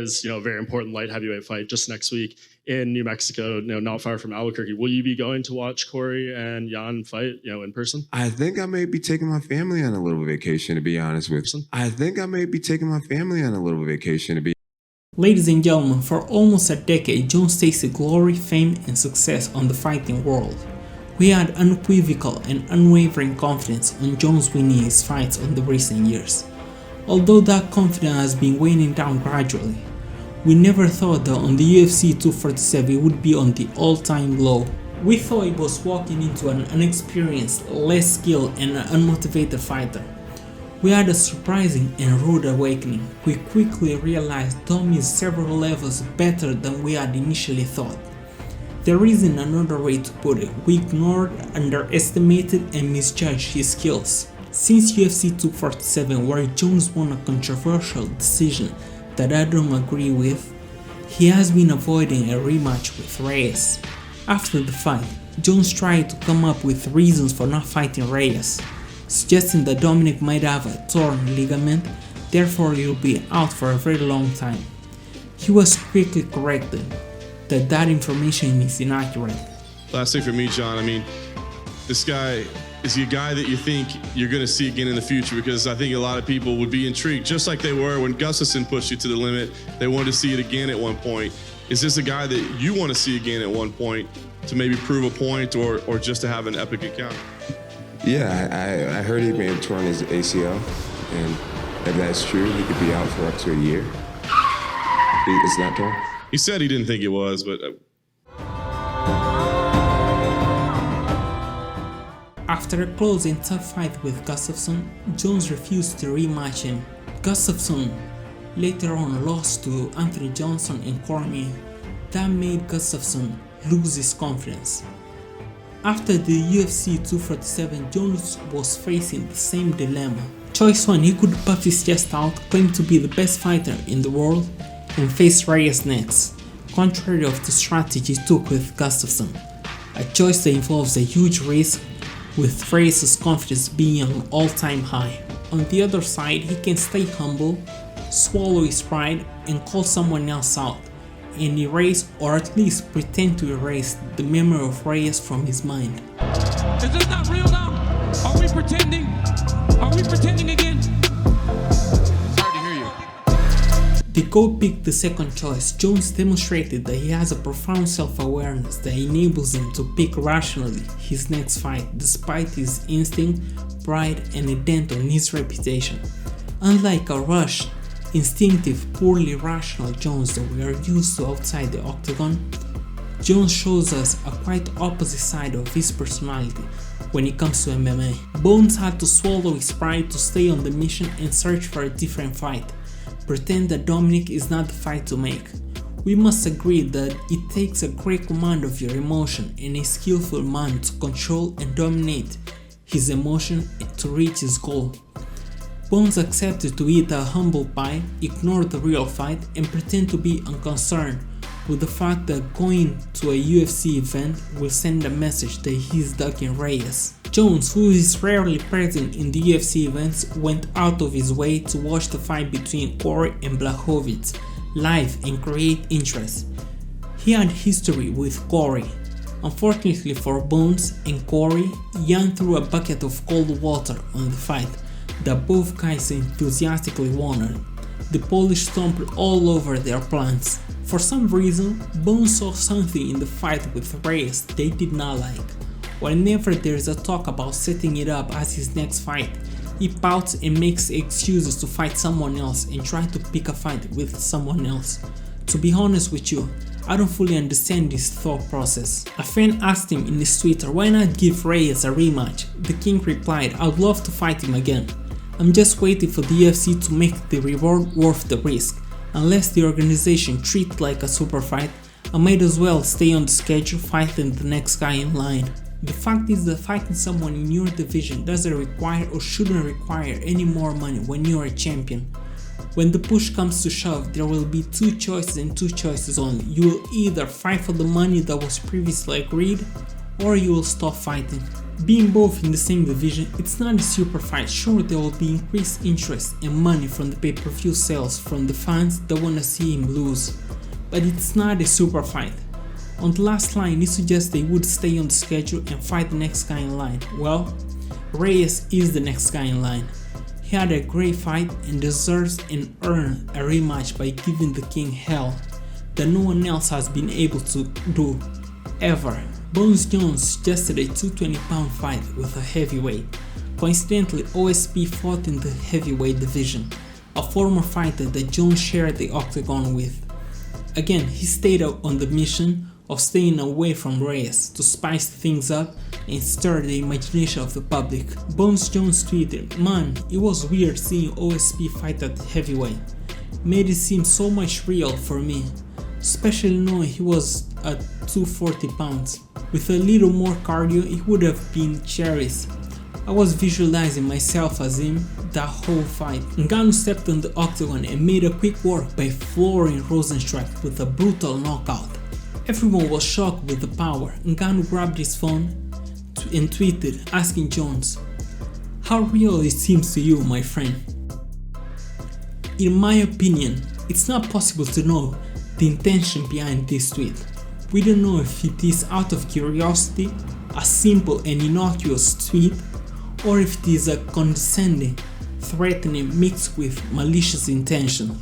is, a very important light heavyweight fight just next week in New Mexico, not far from Albuquerque. Will you be going to watch Corey and Jan fight, in person? I think I may be taking my family on a little vacation, to be honest with you. Ladies and gentlemen, for almost a decade, Jones tasted glory, fame, and success on the fighting world. We had unequivocal and unwavering confidence on Jones winning his fights in the recent years. Although that confidence has been waning down gradually, we never thought that on the UFC 247 it would be on the all-time low. We thought he was walking into an unexperienced, less skilled, and unmotivated fighter. We had a surprising and rude awakening. We quickly realized Dom is several levels better than we had initially thought. There isn't another way to put it. We ignored, underestimated, and misjudged his skills. Since UFC 247, where Jones won a controversial decision that I don't agree with, he has been avoiding a rematch with Reyes. After the fight, Jones tried to come up with reasons for not fighting Reyes, suggesting that Dominic might have a torn ligament, therefore he'll be out for a very long time. He was quickly corrected that information is inaccurate. Last thing for me, John, this guy is a guy that you think you're going to see again in the future, because I think a lot of people would be intrigued, just like they were when Gustafsson pushed you to the limit. They wanted to see it again at one point. Is this a guy that you want to see again at one point to maybe prove a point or just to have an epic encounter? Yeah, I heard he may have torn his ACL, and if that's true, he could be out for up to a year. It's not torn? He said he didn't think it was, but... After a close and tough fight with Gustafsson, Jones refused to rematch him. Gustafsson later on lost to Anthony Johnson and Cormier. That made Gustafsson lose his confidence. After the UFC 247, Jones was facing the same dilemma. Choice 1, he could puff his chest out, claim to be the best fighter in the world, and face Reyes next, contrary of the strategy he took with Gustafsson. A choice that involves a huge risk, with Reyes' confidence being on an all-time high. On the other side, he can stay humble, swallow his pride, and call someone else out, and erase, or at least pretend to erase, the memory of Reyes from his mind. Is this not real now? Are we pretending? Are we pretending again? It's hard to hear you. The GOAT picked the second choice. Jones demonstrated that he has a profound self-awareness that enables him to pick rationally his next fight, despite his instinct, pride, and a dent on his reputation. Unlike a rushed, instinctive, poorly rational Jones that we are used to outside the octagon, Jones shows us a quite opposite side of his personality when it comes to MMA. Bones had to swallow his pride to stay on the mission and search for a different fight, pretend that Dominic is not the fight to make. We must agree that it takes a great command of your emotion and a skillful man to control and dominate his emotion to reach his goal. Bones accepted to eat a humble pie, ignore the real fight, and pretend to be unconcerned with the fact that going to a UFC event will send a message that he's ducking Reyes. Jones, who is rarely present in the UFC events, went out of his way to watch the fight between Corey and Blachowicz live and create interest. He had history with Corey. Unfortunately for Bones and Corey, Jan threw a bucket of cold water on the fight that both guys enthusiastically wanted. The Polish stomped all over their plans. For some reason, Bones saw something in the fight with Reyes they did not like. Whenever there is a talk about setting it up as his next fight, he pouts and makes excuses to fight someone else and try to pick a fight with someone else. To be honest with you, I don't fully understand this thought process. A fan asked him in his Twitter, why not give Reyes a rematch? The King replied, I'd love to fight him again. I'm just waiting for the UFC to make the reward worth the risk. Unless the organization treats it like a super fight, I might as well stay on the schedule fighting the next guy in line. The fact is that fighting someone in your division doesn't require or shouldn't require any more money when you are a champion. When the push comes to shove, there will be two choices and two choices only. You will either fight for the money that was previously agreed, or you will stop fighting. Being both in the same division, it's not a super fight. Sure, there will be increased interest and money from the pay-per-view sales from the fans that wanna see him lose, but it's not a super fight. On the last line, he suggests they would stay on the schedule and fight the next guy in line. Well, Reyes is the next guy in line. He had a great fight and deserves and earned a rematch by giving the king hell that no one else has been able to do, ever. Bones Jones suggested a 220-pound fight with a heavyweight. Coincidentally, OSP fought in the heavyweight division, a former fighter that Jones shared the octagon with. Again, he stayed on the mission of staying away from Reyes to spice things up and stir the imagination of the public. Bones Jones tweeted, "Man, it was weird seeing OSP fight at heavyweight. Made it seem so much real for me, especially knowing he was at 240 pounds. With a little more cardio, it would have been cherries. I was visualizing myself as him that whole fight." Ngannou stepped on the octagon and made a quick work by flooring Rosenstruck with a brutal knockout. Everyone was shocked with the power. Ngannou grabbed his phone and tweeted, asking Jones, "How real it seems to you, my friend?" In my opinion, it's not possible to know the intention behind this tweet. We don't know if it is out of curiosity, a simple and innocuous tweet, or if it is a condescending, threatening mixed with malicious intention.